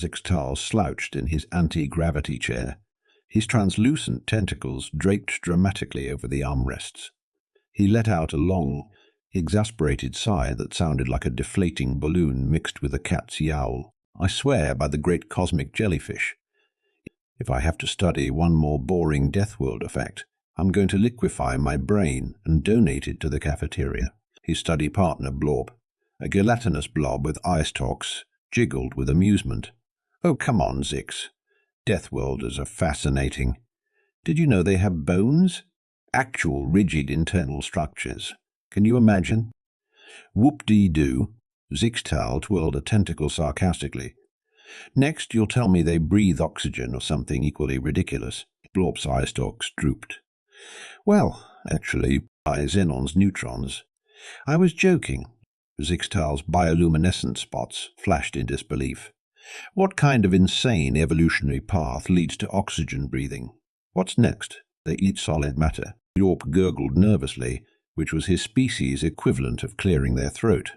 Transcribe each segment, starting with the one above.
Zixtal slouched in his anti-gravity chair, his translucent tentacles draped dramatically over the armrests. He let out a long, exasperated sigh that sounded like a deflating balloon mixed with a cat's yowl. I swear by the great cosmic jellyfish, if I have to study one more boring Deathworld effect, I'm going to liquefy my brain and donate it to the cafeteria. His study partner Blorp, a gelatinous blob with eye stalks, jiggled with amusement. Oh, come on, Zix. Deathworlders are fascinating. Did you know they have bones? Actual rigid internal structures. Can you imagine? Whoop-dee-doo. Zixtal twirled a tentacle sarcastically. Next, you'll tell me they breathe oxygen or something equally ridiculous. Blorp's eye stalks drooped. Well, actually, by xenons neutrons. I was joking. Zixtal's bioluminescent spots flashed in disbelief. What kind of insane evolutionary path leads to oxygen breathing? What's next? They eat solid matter. Blorp gurgled nervously, which was his species' equivalent of clearing their throat.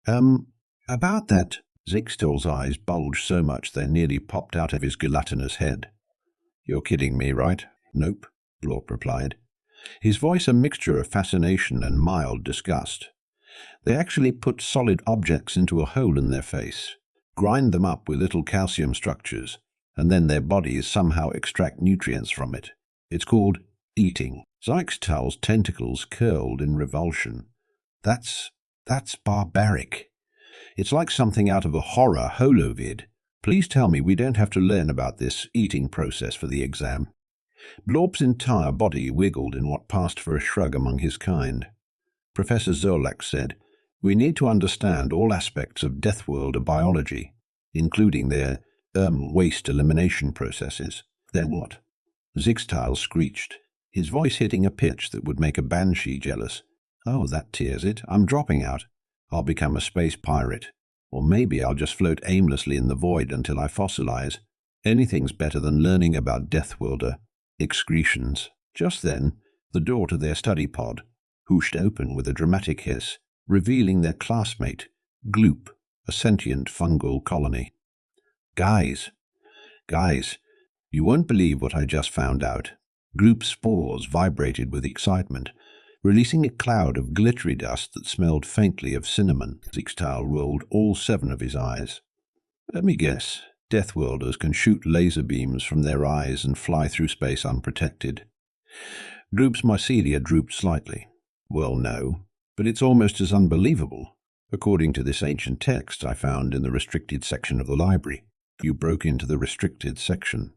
About that, Zixtal's eyes bulged so much they nearly popped out of his gelatinous head. You're kidding me, right? Nope, Blorp replied, his voice a mixture of fascination and mild disgust. They actually put solid objects into a hole in their face, grind them up with little calcium structures, and then their bodies somehow extract nutrients from it. It's called eating. Zixtal's tentacles curled in revulsion. That's barbaric. It's like something out of a horror holovid. Please tell me we don't have to learn about this eating process for the exam. Blorp's entire body wiggled in what passed for a shrug among his kind. Professor Zolak said, we need to understand all aspects of Deathworld biology, including their waste elimination processes. Then what? Zixtal screeched, his voice hitting a pitch that would make a banshee jealous. Oh, that tears it. I'm dropping out. I'll become a space pirate. Or maybe I'll just float aimlessly in the void until I fossilize. Anything's better than learning about Deathworlder excretions. Just then, the door to their study pod whooshed open with a dramatic hiss, revealing their classmate, Gloop, a sentient fungal colony. Guys, you won't believe what I just found out. Gloop's spores vibrated with excitement, releasing a cloud of glittery dust that smelled faintly of cinnamon. Zixtal rolled all 7 of his eyes. Let me guess, Deathworlders can shoot laser beams from their eyes and fly through space unprotected. Gloop's mycelia drooped slightly. Well, no, but it's almost as unbelievable, according to this ancient text I found in the restricted section of the library. You broke into the restricted section.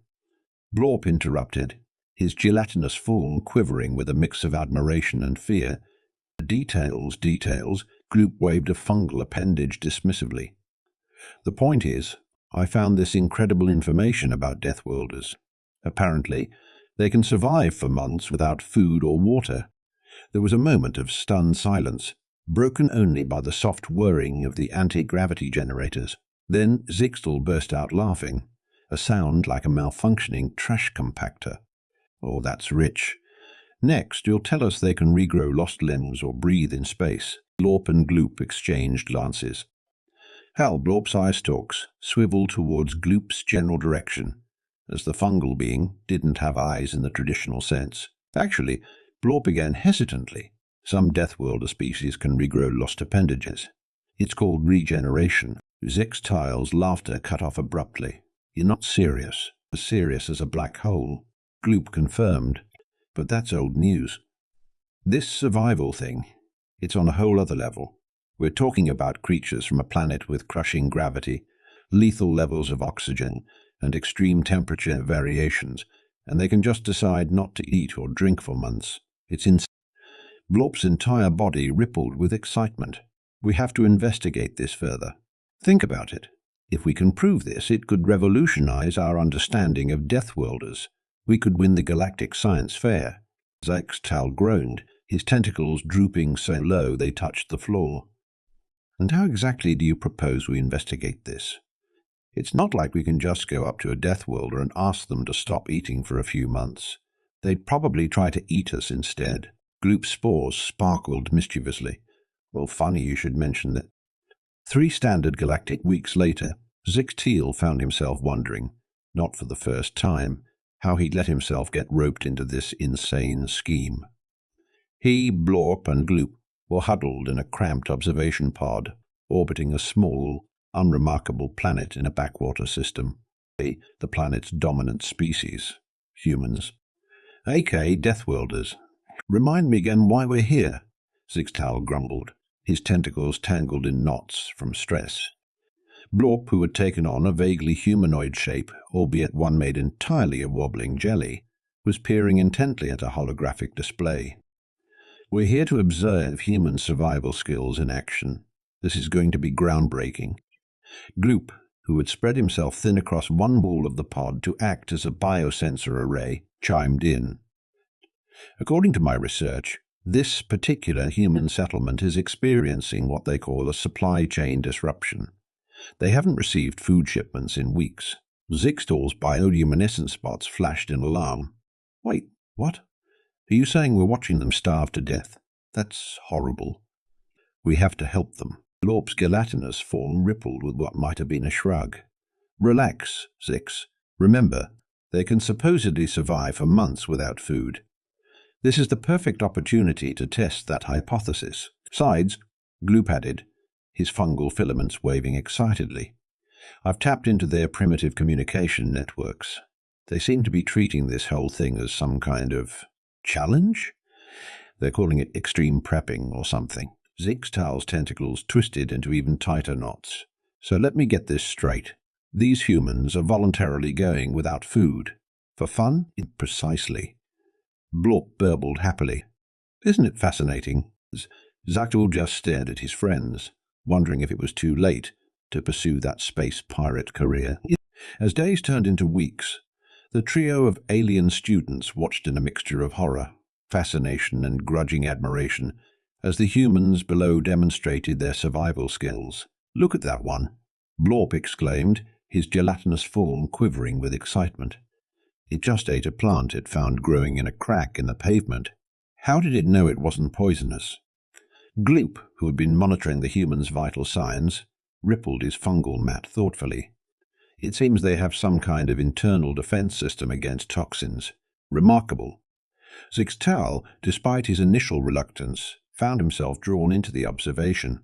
Blorp interrupted, his gelatinous form quivering with a mix of admiration and fear. Details. Gloop waved a fungal appendage dismissively. The point is, I found this incredible information about Deathworlders. Apparently, they can survive for months without food or water. There was a moment of stunned silence, broken only by the soft whirring of the anti-gravity generators. Then Zixtal burst out laughing, a sound like a malfunctioning trash compactor. Oh, that's rich. Next, you'll tell us they can regrow lost limbs or breathe in space. Blorp and Gloop exchanged glances. Hal Blorp's eye stalks swiveled towards Gloop's general direction, as the fungal being didn't have eyes in the traditional sense. Actually, Blorp began hesitantly. Some Deathworlder species can regrow lost appendages. It's called regeneration. Zixtal's laughter cut off abruptly. You're not serious. As serious as a black hole. Gloop confirmed. But that's old news. This survival thing, it's on a whole other level. We're talking about creatures from a planet with crushing gravity, lethal levels of oxygen, and extreme temperature variations, and they can just decide not to eat or drink for months. It's insane. Blorp's entire body rippled with excitement. We have to investigate this further. Think about it. If we can prove this, it could revolutionize our understanding of Deathworlders. We could win the Galactic Science Fair. Zixtal groaned, his tentacles drooping so low they touched the floor. And how exactly do you propose we investigate this? It's not like we can just go up to a Deathworlder and ask them to stop eating for a few months. They'd probably try to eat us instead. Gloop's spores sparkled mischievously. Well, funny you should mention that. 3 standard galactic weeks later, Zixtiel found himself wondering, not for the first time, how he'd let himself get roped into this insane scheme. He, Blorp, and Gloop were huddled in a cramped observation pod, orbiting a small, unremarkable planet in a backwater system. The planet's dominant species, humans. aka Deathworlders. Remind me again why we're here, Zixtal grumbled, his tentacles tangled in knots from stress. Blorp, who had taken on a vaguely humanoid shape, albeit one made entirely of wobbling jelly, was peering intently at a holographic display. We're here to observe human survival skills in action. This is going to be groundbreaking. Gloop, who had spread himself thin across one wall of the pod to act as a biosensor array, chimed in. According to my research, this particular human settlement is experiencing what they call a supply chain disruption. They haven't received food shipments in weeks. Zixtal's bioluminescent spots flashed in alarm. Wait, what? Are you saying we're watching them starve to death? That's horrible. We have to help them. Blorp's gelatinous form rippled with what might have been a shrug. Relax, Zix. Remember, they can supposedly survive for months without food. This is the perfect opportunity to test that hypothesis. Besides, Gloop added, his fungal filaments waving excitedly, I've tapped into their primitive communication networks. They seem to be treating this whole thing as some kind of challenge? They're calling it extreme prepping or something. Zixtal's tentacles twisted into even tighter knots. So let me get this straight. These humans are voluntarily going without food. For fun? Precisely. Blorp burbled happily. Isn't it fascinating? Zixtal just stared at his friends, wondering if it was too late to pursue that space pirate career. As days turned into weeks, the trio of alien students watched in a mixture of horror, fascination, and grudging admiration as the humans below demonstrated their survival skills. Look at that one, Blorp exclaimed, his gelatinous form quivering with excitement. It just ate a plant it found growing in a crack in the pavement. How did it know it wasn't poisonous? Gloop, who had been monitoring the human's vital signs, rippled his fungal mat thoughtfully. It seems they have some kind of internal defense system against toxins. Remarkable. Zixtal, despite his initial reluctance, found himself drawn into the observation.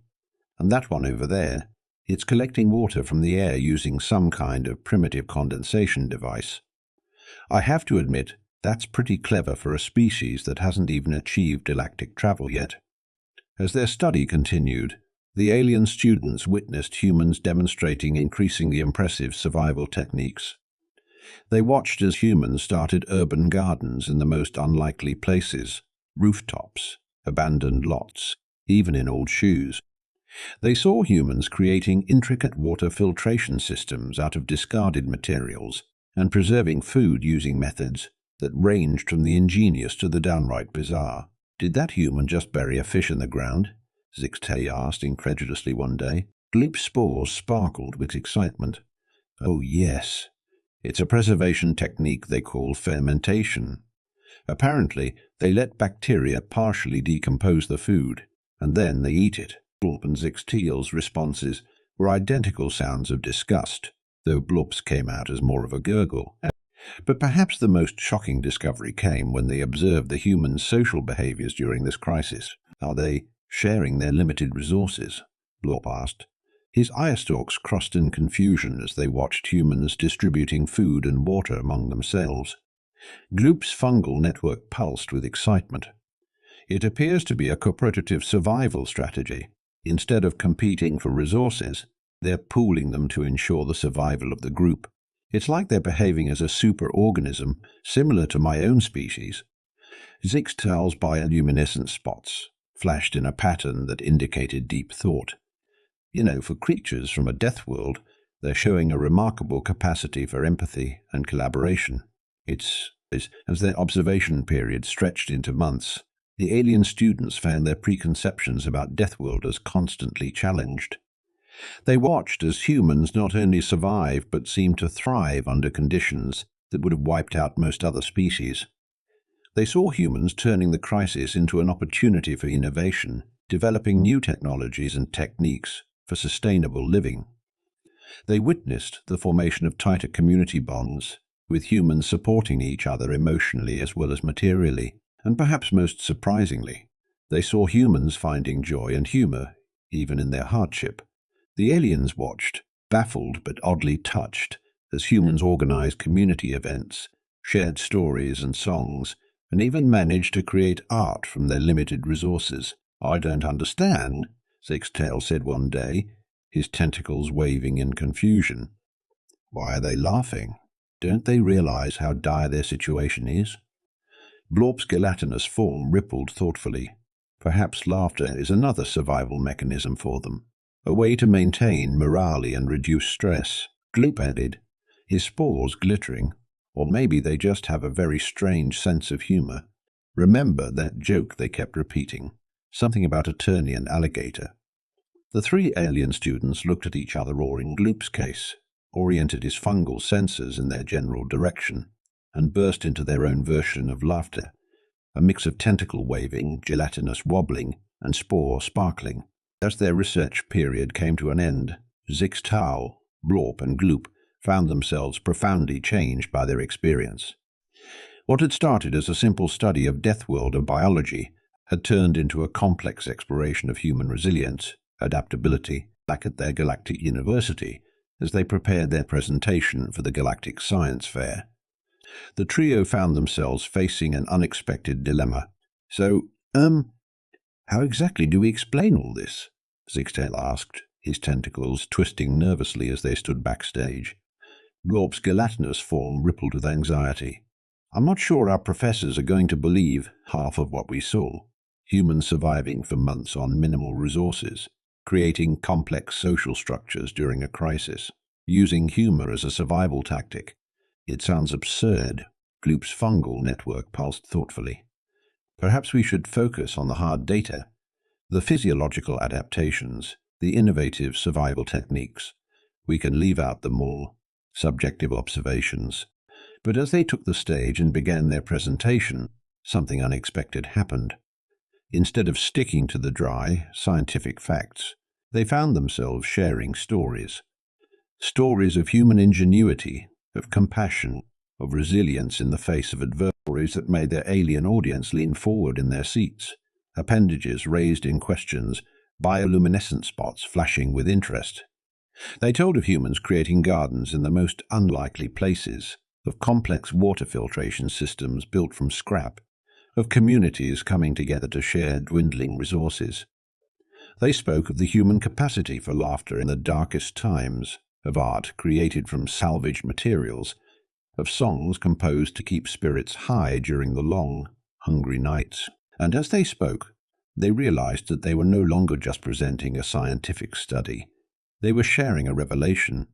And that one over there, it's collecting water from the air using some kind of primitive condensation device. I have to admit, that's pretty clever for a species that hasn't even achieved galactic travel yet. As their study continued, the alien students witnessed humans demonstrating increasingly impressive survival techniques. They watched as humans started urban gardens in the most unlikely places, rooftops, abandoned lots, even in old shoes. They saw humans creating intricate water filtration systems out of discarded materials and preserving food using methods that ranged from the ingenious to the downright bizarre. Did that human just bury a fish in the ground? Zixtal asked incredulously one day. Gloop's spores sparkled with excitement. Oh, yes. It's a preservation technique they call fermentation. Apparently, they let bacteria partially decompose the food, and then they eat it. Blorp and Zixtal's responses were identical sounds of disgust, though Blorp's came out as more of a gurgle. But perhaps the most shocking discovery came when they observed the humans' social behaviors during this crisis. Are they sharing their limited resources? Blorp asked. His eye stalks crossed in confusion as they watched humans distributing food and water among themselves. Gloop's fungal network pulsed with excitement. It appears to be a cooperative survival strategy. Instead of competing for resources, they're pooling them to ensure the survival of the group. It's like they're behaving as a superorganism, similar to my own species. Zixtal's bioluminescent spots flashed in a pattern that indicated deep thought. For creatures from a death world, they're showing a remarkable capacity for empathy and collaboration. As their observation period stretched into months, the alien students found their preconceptions about Deathworlders constantly challenged. They watched as humans not only survived but seemed to thrive under conditions that would have wiped out most other species. They saw humans turning the crisis into an opportunity for innovation, developing new technologies and techniques for sustainable living. They witnessed the formation of tighter community bonds, with humans supporting each other emotionally as well as materially, and perhaps most surprisingly, they saw humans finding joy and humor, even in their hardship. The aliens watched, baffled but oddly touched, as humans organized community events, shared stories and songs, and even managed to create art from their limited resources. "I don't understand," Sixtail said one day, his tentacles waving in confusion. "Why are they laughing? Don't they realize how dire their situation is?" Blorp's gelatinous form rippled thoughtfully. Perhaps laughter is another survival mechanism for them, a way to maintain morale and reduce stress. Gloop added, his spores glittering. Or maybe they just have a very strange sense of humor. Remember that joke they kept repeating, something about attorney and alligator. The three alien students looked at each other, or in Gloop's case, oriented his fungal sensors in their general direction, and burst into their own version of laughter, a mix of tentacle waving, gelatinous wobbling, and spore sparkling. As their research period came to an end, Zixtal, Blorp, and Gloop found themselves profoundly changed by their experience. What had started as a simple study of Deathworlder biology had turned into a complex exploration of human resilience, adaptability, back at their galactic university, as they prepared their presentation for the Galactic Science Fair. The trio found themselves facing an unexpected dilemma. "So, how exactly do we explain all this?" Zixtail asked, his tentacles twisting nervously as they stood backstage. Blorp's gelatinous form rippled with anxiety. "I'm not sure our professors are going to believe half of what we saw. Humans surviving for months on minimal resources, creating complex social structures during a crisis, using humor as a survival tactic. It sounds absurd." Gloop's fungal network pulsed thoughtfully. "Perhaps we should focus on the hard data, the physiological adaptations, the innovative survival techniques. We can leave out the more subjective observations." But as they took the stage and began their presentation, something unexpected happened. Instead of sticking to the dry, scientific facts, they found themselves sharing stories. Stories of human ingenuity, of compassion, of resilience in the face of adversities that made their alien audience lean forward in their seats, appendages raised in questions, bioluminescent spots flashing with interest. They told of humans creating gardens in the most unlikely places, of complex water filtration systems built from scrap, of communities coming together to share dwindling resources. They spoke of the human capacity for laughter in the darkest times, of art created from salvaged materials, of songs composed to keep spirits high during the long, hungry nights. And as they spoke, they realized that they were no longer just presenting a scientific study. They were sharing a revelation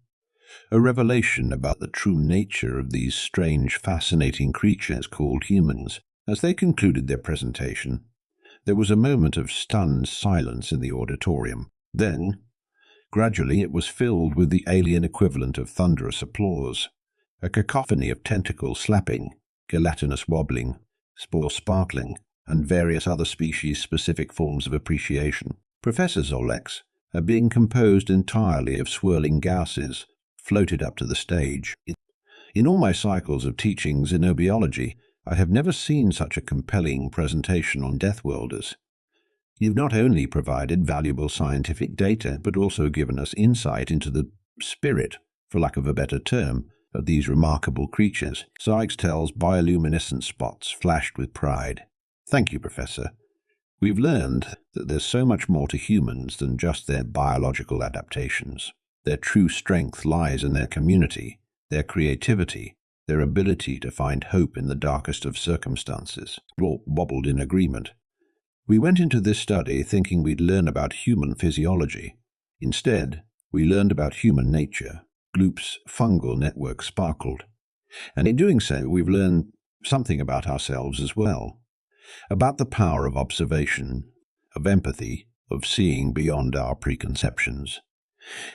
about the true nature of these strange, fascinating creatures called humans. As they concluded their presentation, there was a moment of stunned silence in the auditorium. Then, gradually, it was filled with the alien equivalent of thunderous applause, a cacophony of tentacle slapping, gelatinous wobbling, spore sparkling, and various other species-specific forms of appreciation. Professor Zolek's, being composed entirely of swirling gases, floated up to the stage. In all my cycles of teaching xenobiology, I have never seen such a compelling presentation on Deathworlders. You've not only provided valuable scientific data, but also given us insight into the spirit, for lack of a better term, of these remarkable creatures." Sykes-Tell's bioluminescent spots flashed with pride. "Thank you, Professor. We've learned that there's so much more to humans than just their biological adaptations. Their true strength lies in their community, their creativity, their ability to find hope in the darkest of circumstances." Blorp wobbled in agreement. "We went into this study thinking we'd learn about human physiology. Instead, we learned about human nature." Gloop's fungal network sparkled. "And in doing so, we've learned something about ourselves as well. About the power of observation, of empathy, of seeing beyond our preconceptions."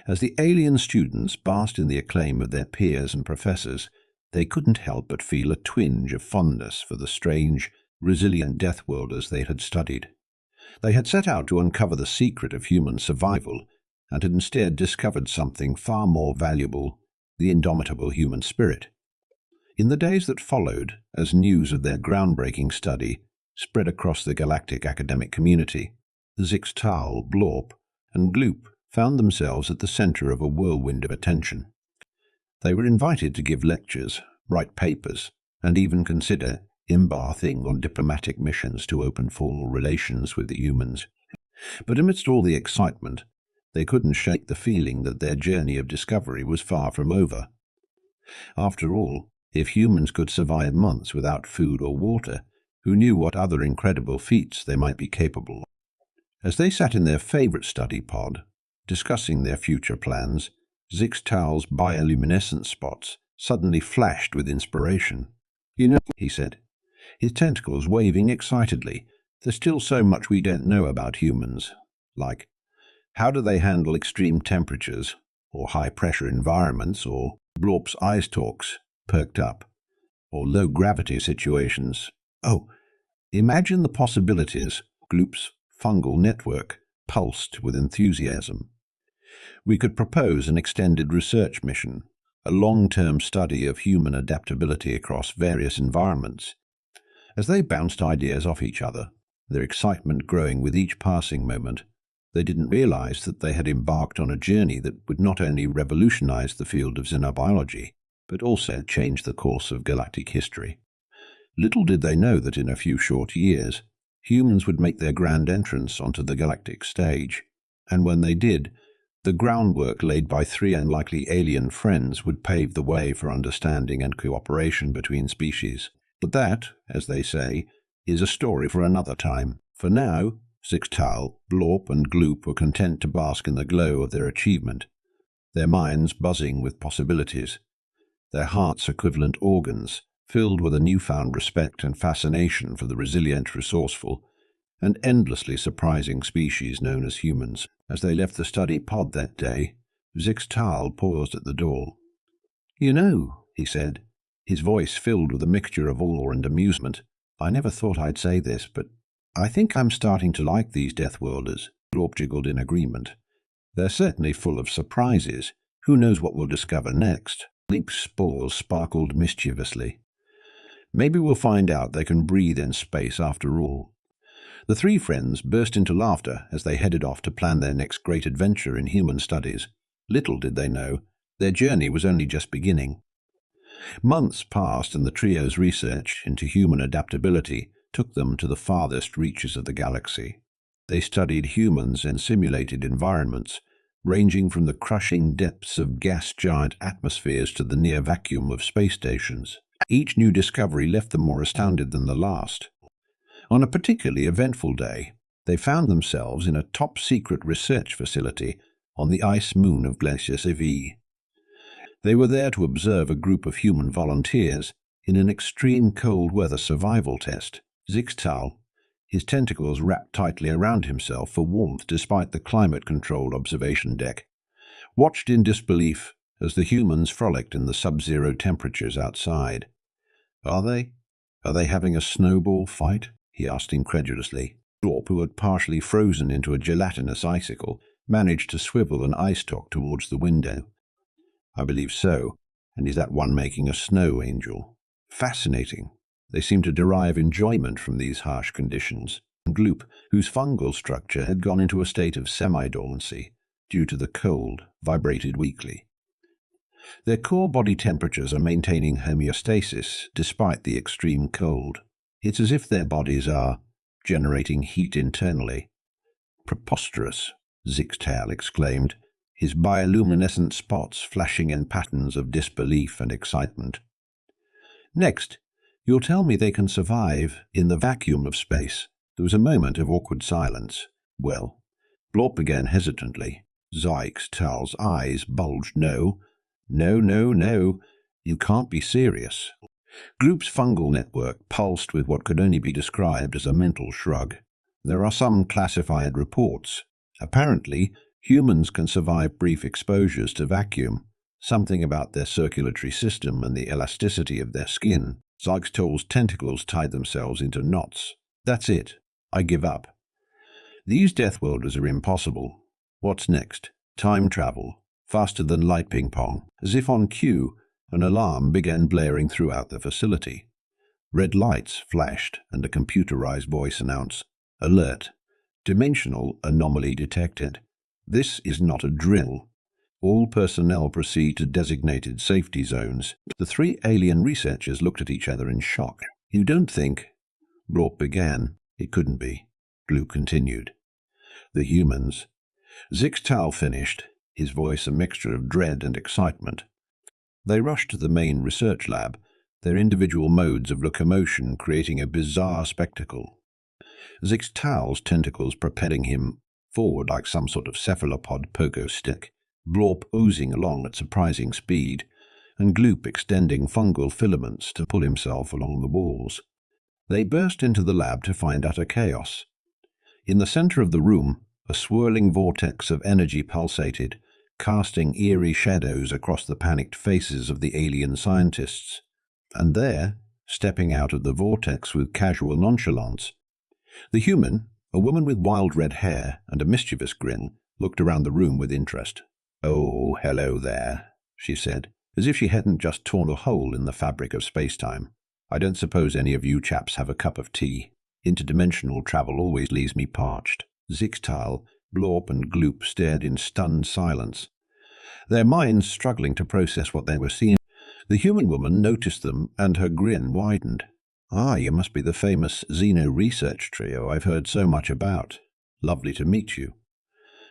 As the alien students basked in the acclaim of their peers and professors, they couldn't help but feel a twinge of fondness for the strange, resilient Deathworlders they had studied. They had set out to uncover the secret of human survival, and had instead discovered something far more valuable, the indomitable human spirit. In the days that followed, as news of their groundbreaking study spread across the galactic academic community, Zixtal, Blorp, and Gloop found themselves at the center of a whirlwind of attention. They were invited to give lectures, write papers, and even consider embarking on diplomatic missions to open formal relations with the humans. But amidst all the excitement, they couldn't shake the feeling that their journey of discovery was far from over. After all, if humans could survive months without food or water, who knew what other incredible feats they might be capable of? As they sat in their favorite study pod, discussing their future plans, Zixtal's bioluminescent spots suddenly flashed with inspiration. "You know," he said, his tentacles waving excitedly, "there's still so much we don't know about humans. Like, how do they handle extreme temperatures, or high-pressure environments, or Blorp's eye stalks perked up, or low-gravity situations? Oh, imagine the possibilities." Gloop's fungal network pulsed with enthusiasm. "We could propose an extended research mission, a long-term study of human adaptability across various environments." As they bounced ideas off each other, their excitement growing with each passing moment, they didn't realize that they had embarked on a journey that would not only revolutionize the field of xenobiology, but also change the course of galactic history. Little did they know that in a few short years, humans would make their grand entrance onto the galactic stage, and when they did, the groundwork laid by three unlikely alien friends would pave the way for understanding and cooperation between species. But that, as they say, is a story for another time. For now, Zixtal, Blorp, and Gloop were content to bask in the glow of their achievement, their minds buzzing with possibilities, their hearts equivalent organs filled with a newfound respect and fascination for the resilient, resourceful, and endlessly surprising species known as humans. As they left the study pod that day, Zixtal paused at the door. "You know," he said, his voice filled with a mixture of awe and amusement, "I never thought I'd say this, but I think I'm starting to like these Deathworlders." Blorp jiggled in agreement. "They're certainly full of surprises. Who knows what we'll discover next?" Leap's spores sparkled mischievously. "Maybe we'll find out they can breathe in space after all." The three friends burst into laughter as they headed off to plan their next great adventure in human studies. Little did they know, their journey was only just beginning. Months passed, and the trio's research into human adaptability took them to the farthest reaches of the galaxy. They studied humans in simulated environments, ranging from the crushing depths of gas giant atmospheres to the near vacuum of space stations. Each new discovery left them more astounded than the last. On a particularly eventful day, they found themselves in a top-secret research facility on the ice moon of Glacier Seville. They were there to observe a group of human volunteers in an extreme cold-weather survival test. Zixtal, his tentacles wrapped tightly around himself for warmth despite the climate-controlled observation deck, watched in disbelief as the humans frolicked in the sub-zero temperatures outside. Are they having a snowball fight?" he asked incredulously. Blorp, who had partially frozen into a gelatinous icicle, managed to swivel an eye stalk towards the window. "I believe so. And is that one making a snow angel?" "Fascinating. They seem to derive enjoyment from these harsh conditions." Gloop, whose fungal structure had gone into a state of semi-dormancy due to the cold, vibrated weakly. "Their core body temperatures are maintaining homeostasis despite the extreme cold. It's as if their bodies are generating heat internally." "Preposterous," Zixtal exclaimed, his bioluminescent spots flashing in patterns of disbelief and excitement. "Next, you'll tell me they can survive in the vacuum of space." There was a moment of awkward silence. "Well," Blorp began hesitantly. Zixtal's eyes bulged. No, you can't be serious." Gloop's fungal network pulsed with what could only be described as a mental shrug. "There are some classified reports. Apparently, humans can survive brief exposures to vacuum, something about their circulatory system and the elasticity of their skin." Zixtal's tentacles tied themselves into knots. "That's it. I give up. These Deathworlders are impossible. What's next?" Time travel, faster than light ping pong. As if on cue, an alarm began blaring throughout the facility. Red lights flashed, and a computerized voice announced, "Alert! Dimensional anomaly detected. This is not a drill. All personnel proceed to designated safety zones." The three alien researchers looked at each other in shock. "You don't think—" Blorp began. "It couldn't be," Glue continued. "The humans—" Zixtal finished, his voice a mixture of dread and excitement. "They rushed to the main research lab, their individual modes of locomotion creating a bizarre spectacle. Zixtal's tentacles propelling him forward like some sort of cephalopod pogo stick, Blorp oozing along at surprising speed, and Gloop extending fungal filaments to pull himself along the walls. They burst into the lab to find utter chaos. In the center of the room, a swirling vortex of energy pulsated, casting eerie shadows across the panicked faces of the alien scientists. And there, stepping out of the vortex with casual nonchalance, the human, a woman with wild red hair and a mischievous grin, looked around the room with interest. "Oh, hello there," she said, as if she hadn't just torn a hole in the fabric of space-time. "I don't suppose any of you chaps have a cup of tea. Interdimensional travel always leaves me parched." Zixtal, Blorp and Gloop stared in stunned silence, their minds struggling to process what they were seeing. The human woman noticed them, and her grin widened. "Ah, you must be the famous Xeno research trio I've heard so much about. Lovely to meet you.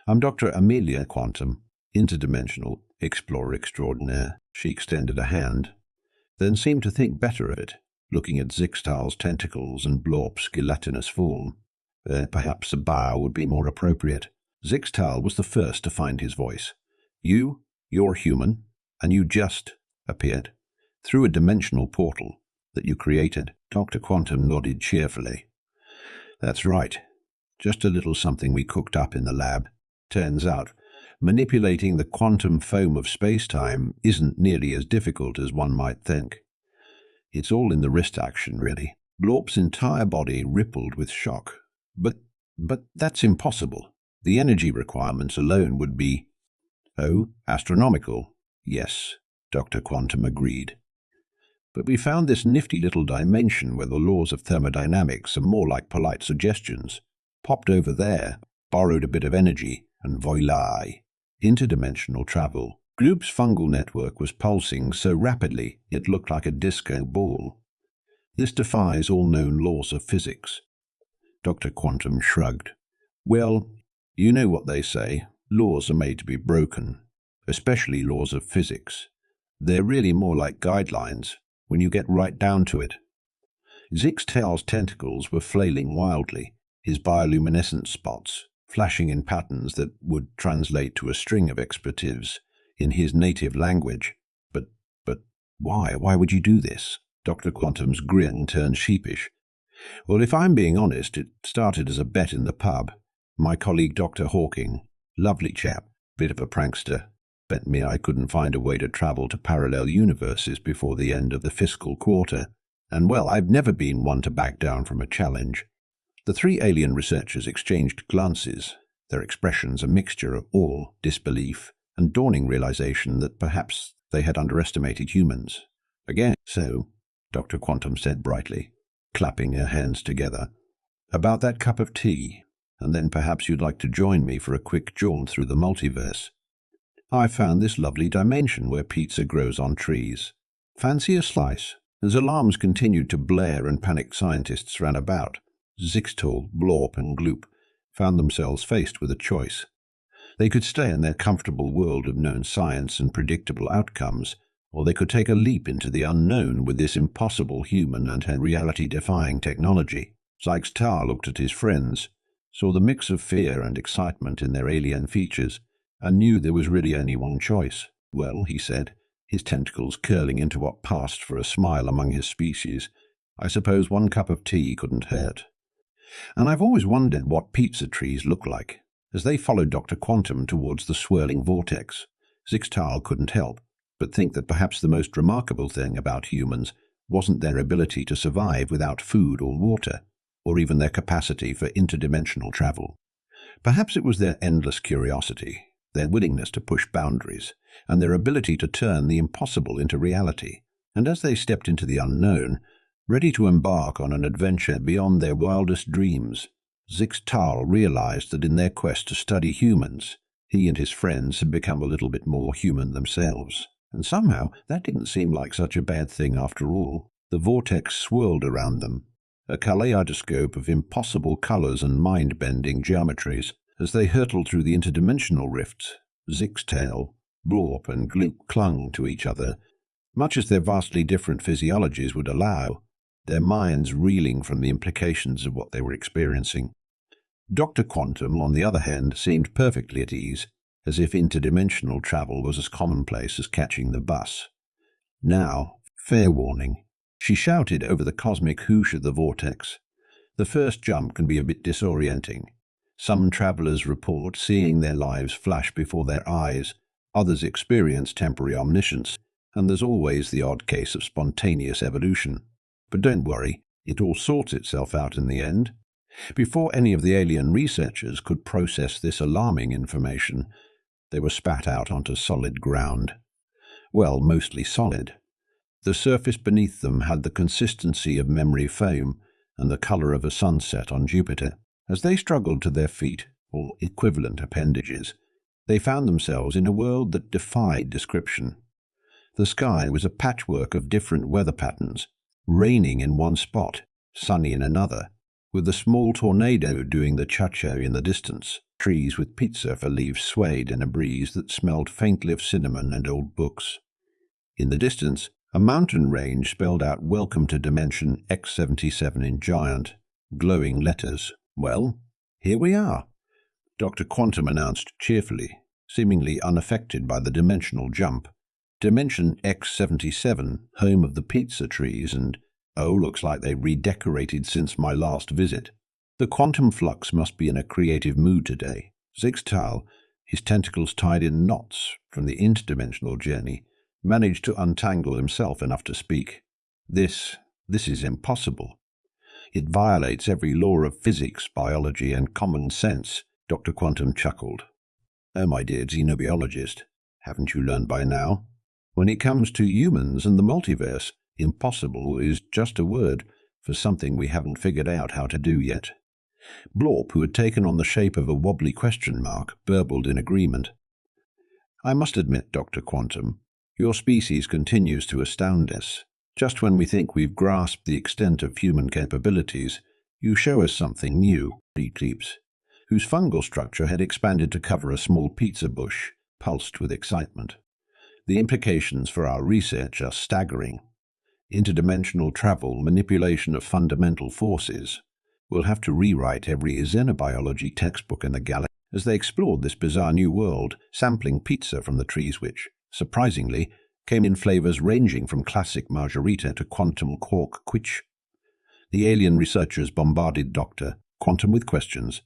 I'm Dr. Amelia Quantum, interdimensional explorer extraordinaire." She extended a hand, then seemed to think better of it, looking at Zixtal's tentacles and Blorp's gelatinous form. Perhaps a bow would be more appropriate. Zixtal was the first to find his voice. You're human, and you just appeared through a dimensional portal that you created." Dr. Quantum nodded cheerfully. "That's right. Just a little something we cooked up in the lab. Turns out, manipulating the quantum foam of space-time isn't nearly as difficult as one might think. It's all in the wrist action, really." Blorp's entire body rippled with shock. But that's impossible. The energy requirements alone would be—" "Oh, astronomical. Yes," Dr. Quantum agreed. "But we found this nifty little dimension where the laws of thermodynamics are more like polite suggestions. Popped over there, borrowed a bit of energy, and voila, interdimensional travel." Gloop's fungal network was pulsing so rapidly it looked like a disco ball. "This defies all known laws of physics." Dr. Quantum shrugged. "Well, you know what they say. Laws are made to be broken, especially laws of physics. They're really more like guidelines when you get right down to it." Zixtal's tentacles were flailing wildly, his bioluminescent spots flashing in patterns that would translate to a string of expletives in his native language. But why? Why would you do this?" Dr. Quantum's grin turned sheepish. "Well, if I'm being honest, it started as a bet in the pub. My colleague Dr. Hawking, lovely chap, bit of a prankster, bet me I couldn't find a way to travel to parallel universes before the end of the fiscal quarter. And well, I've never been one to back down from a challenge." The three alien researchers exchanged glances, their expressions a mixture of awe, disbelief, and dawning realization that perhaps they had underestimated humans. "Again, so," Dr. Quantum said brightly, clapping her hands together, "about that cup of tea, and then perhaps you'd like to join me for a quick jaunt through the multiverse. I found this lovely dimension where pizza grows on trees. Fancy a slice?" As alarms continued to blare and panicked scientists ran about, Zixtal, Blorp, and Gloop found themselves faced with a choice. They could stay in their comfortable world of known science and predictable outcomes, or they could take a leap into the unknown with this impossible human and reality-defying technology. Zixtal looked at his friends, saw the mix of fear and excitement in their alien features, and knew there was really only one choice. "Well," he said, his tentacles curling into what passed for a smile among his species, "I suppose one cup of tea couldn't hurt. And I've always wondered what pizza trees look like." As they followed Dr. Quantum towards the swirling vortex, Zixtal couldn't help but think that perhaps the most remarkable thing about humans wasn't their ability to survive without food or water, or even their capacity for interdimensional travel. Perhaps it was their endless curiosity, their willingness to push boundaries, and their ability to turn the impossible into reality. And as they stepped into the unknown, ready to embark on an adventure beyond their wildest dreams, Zixtal realized that in their quest to study humans, he and his friends had become a little bit more human themselves. And somehow that didn't seem like such a bad thing after all. The vortex swirled around them, a kaleidoscope of impossible colors and mind-bending geometries. As they hurtled through the interdimensional rifts, Zixtal, Blorp, and Gloop clung to each other, much as their vastly different physiologies would allow, their minds reeling from the implications of what they were experiencing. Dr. Quantum, on the other hand, seemed perfectly at ease, as if interdimensional travel was as commonplace as catching the bus. Now, fair warning, she shouted over the cosmic whoosh of the vortex. The first jump can be a bit disorienting. Some travelers report seeing their lives flash before their eyes, others experience temporary omniscience, and there's always the odd case of spontaneous evolution. But don't worry, it all sorts itself out in the end. Before any of the alien researchers could process this alarming information, they were spat out onto solid ground. Well, mostly solid. The surface beneath them had the consistency of memory foam and the color of a sunset on Jupiter. As they struggled to their feet, or equivalent appendages, they found themselves in a world that defied description. The sky was a patchwork of different weather patterns, raining in one spot, sunny in another, with a small tornado doing the cha-cha in the distance. Trees with pizza for leaves swayed in a breeze that smelled faintly of cinnamon and old books. In the distance, a mountain range spelled out "Welcome to Dimension X77" in giant, glowing letters. "Well, here we are," Dr. Quantum announced cheerfully, seemingly unaffected by the dimensional jump. "Dimension X77, home of the pizza trees, and, oh, looks like they've redecorated since my last visit." The quantum flux must be in a creative mood today. Zixtal, his tentacles tied in knots from the interdimensional journey, managed to untangle himself enough to speak. This is impossible. It violates every law of physics, biology, and common sense, Dr. Quantum chuckled. "Oh, my dear xenobiologist, haven't you learned by now? When it comes to humans and the multiverse, impossible is just a word for something we haven't figured out how to do yet." Blorp, who had taken on the shape of a wobbly question mark, burbled in agreement. "I must admit, Dr. Quantum, your species continues to astound us. Just when we think we've grasped the extent of human capabilities, you show us something new," Eclipse, whose fungal structure had expanded to cover a small pizza bush, pulsed with excitement. "The implications for our research are staggering. Interdimensional travel, manipulation of fundamental forces. We'll have to rewrite every xenobiology textbook in the galaxy." As they explored this bizarre new world, sampling pizza from the trees which, surprisingly, came in flavors ranging from classic margarita to quantum quark quitch. The alien researchers bombarded Dr. Quantum with questions.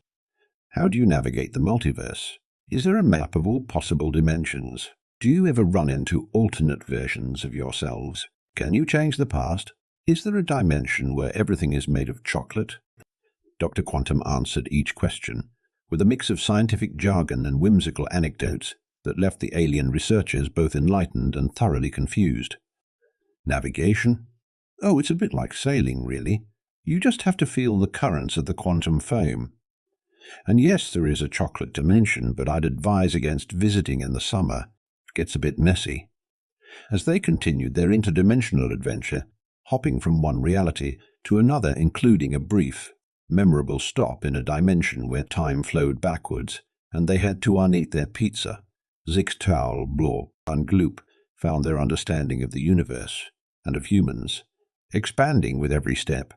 "How do you navigate the multiverse? Is there a map of all possible dimensions? Do you ever run into alternate versions of yourselves? Can you change the past? Is there a dimension where everything is made of chocolate?" Dr. Quantum answered each question with a mix of scientific jargon and whimsical anecdotes that left the alien researchers both enlightened and thoroughly confused. "Navigation? Oh, it's a bit like sailing, really. You just have to feel the currents of the quantum foam. And yes, there is a chocolate dimension, but I'd advise against visiting in the summer. It gets a bit messy." As they continued their interdimensional adventure, hopping from one reality to another, including a brief, memorable stop in a dimension where time flowed backwards, and they had to uneat their pizza, Zixtal, Blorp, and Gloop found their understanding of the universe, and of humans, expanding with every step.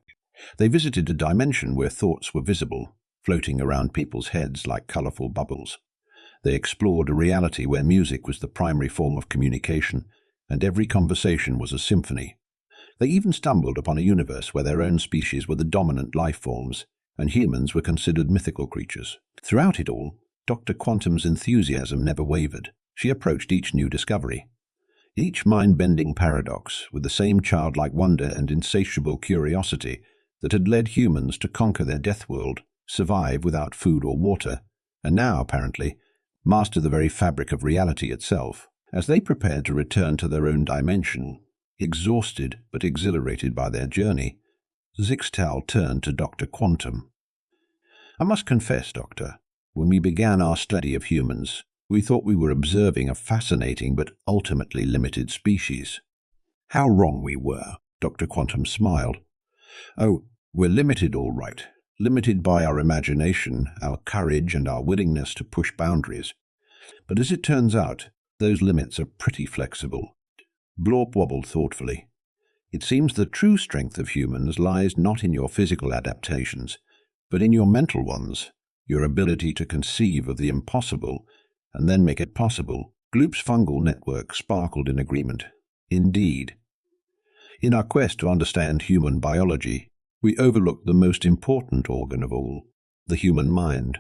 They visited a dimension where thoughts were visible, floating around people's heads like colorful bubbles. They explored a reality where music was the primary form of communication, and every conversation was a symphony. They even stumbled upon a universe where their own species were the dominant life forms, and humans were considered mythical creatures. Throughout it all, Dr. Quantum's enthusiasm never wavered. She approached each new discovery, each mind-bending paradox, with the same childlike wonder and insatiable curiosity that had led humans to conquer their death world, survive without food or water, and now, apparently, master the very fabric of reality itself. As they prepared to return to their own dimension, exhausted but exhilarated by their journey, Zixtal turned to Dr. Quantum. "I must confess, Doctor, when we began our study of humans, we thought we were observing a fascinating but ultimately limited species." "How wrong we were," Dr. Quantum smiled. "Oh, we're limited all right. Limited by our imagination, our courage, and our willingness to push boundaries. But as it turns out, those limits are pretty flexible." Blorp wobbled thoughtfully. "It seems the true strength of humans lies not in your physical adaptations, but in your mental ones, your ability to conceive of the impossible and then make it possible." Gloop's fungal network sparkled in agreement. "Indeed. In our quest to understand human biology, we overlook the most important organ of all, the human mind."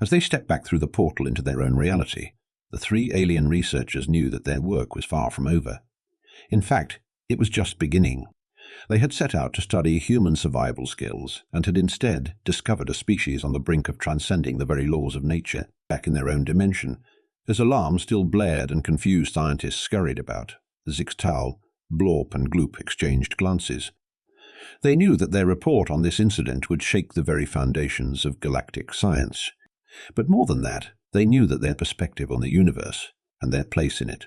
As they stepped back through the portal into their own reality, the three alien researchers knew that their work was far from over. In fact, it was just beginning. They had set out to study human survival skills and had instead discovered a species on the brink of transcending the very laws of nature back in their own dimension. As alarms still blared and confused scientists scurried about, Zixtal, Blorp and Gloop exchanged glances. They knew that their report on this incident would shake the very foundations of galactic science. But more than that, they knew that their perspective on the universe, and their place in it,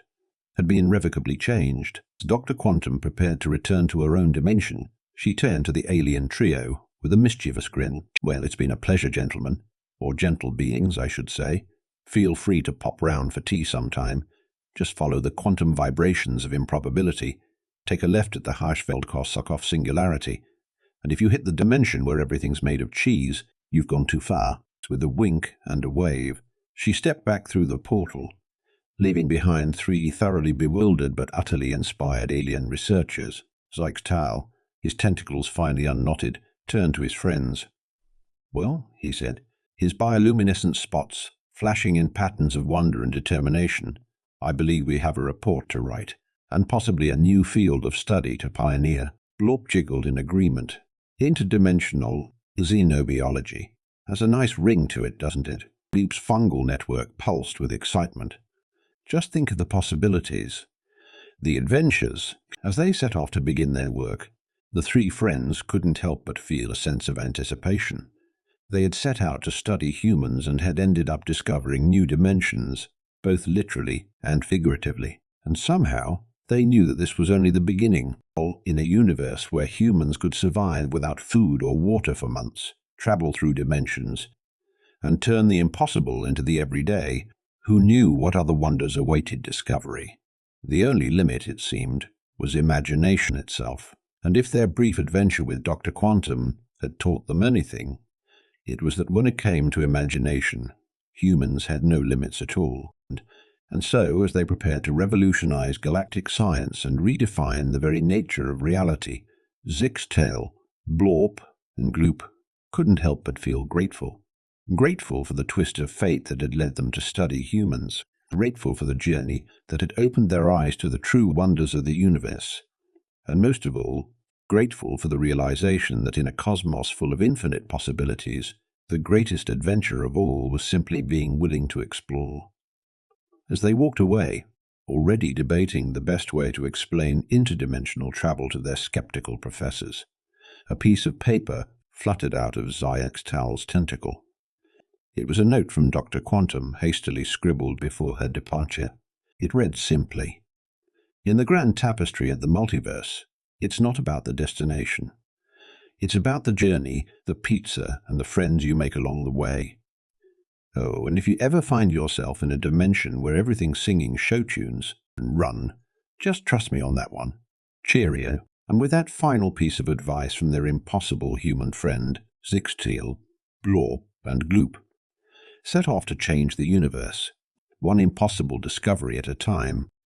had been irrevocably changed. As Dr. Quantum prepared to return to her own dimension, she turned to the alien trio with a mischievous grin. "Well, it's been a pleasure, gentlemen. Or gentle beings, I should say. Feel free to pop round for tea sometime. Just follow the quantum vibrations of improbability. Take a left at the Hirschfeld-Korsakoff singularity. And if you hit the dimension where everything's made of cheese, you've gone too far." With a wink and a wave, she stepped back through the portal, leaving behind three thoroughly bewildered but utterly inspired alien researchers. Zixtal, his tentacles finally unknotted, turned to his friends. "Well," he said, his bioluminescent spots flashing in patterns of wonder and determination, "I believe we have a report to write, and possibly a new field of study to pioneer." Blorp jiggled in agreement. "Interdimensional xenobiology has a nice ring to it, doesn't it?" Gloop's fungal network pulsed with excitement. "Just think of the possibilities. The adventures." As they set off to begin their work, the three friends couldn't help but feel a sense of anticipation. They had set out to study humans and had ended up discovering new dimensions, both literally and figuratively. And somehow they knew that this was only the beginning, in a universe where humans could survive without food or water for months, travel through dimensions, and turn the impossible into the everyday. Who knew what other wonders awaited discovery? The only limit, it seemed, was imagination itself. And if their brief adventure with Dr. Quantum had taught them anything, it was that when it came to imagination, humans had no limits at all. And so, as they prepared to revolutionize galactic science and redefine the very nature of reality, Zixtal, Blorp, and Gloop couldn't help but feel grateful. Grateful for the twist of fate that had led them to study humans. Grateful for the journey that had opened their eyes to the true wonders of the universe. And most of all, grateful for the realization that in a cosmos full of infinite possibilities, the greatest adventure of all was simply being willing to explore. As they walked away, already debating the best way to explain interdimensional travel to their skeptical professors, a piece of paper fluttered out of Zixtal's tentacle. It was a note from Dr. Quantum, hastily scribbled before her departure. It read simply, "In the grand tapestry of the multiverse, it's not about the destination. It's about the journey, the pizza, and the friends you make along the way. Oh, and if you ever find yourself in a dimension where everything's singing show tunes, and run, just trust me on that one. Cheerio." And with that final piece of advice from their impossible human friend, Zixtal, Blorp, and Gloop set off to change the universe, one impossible discovery at a time.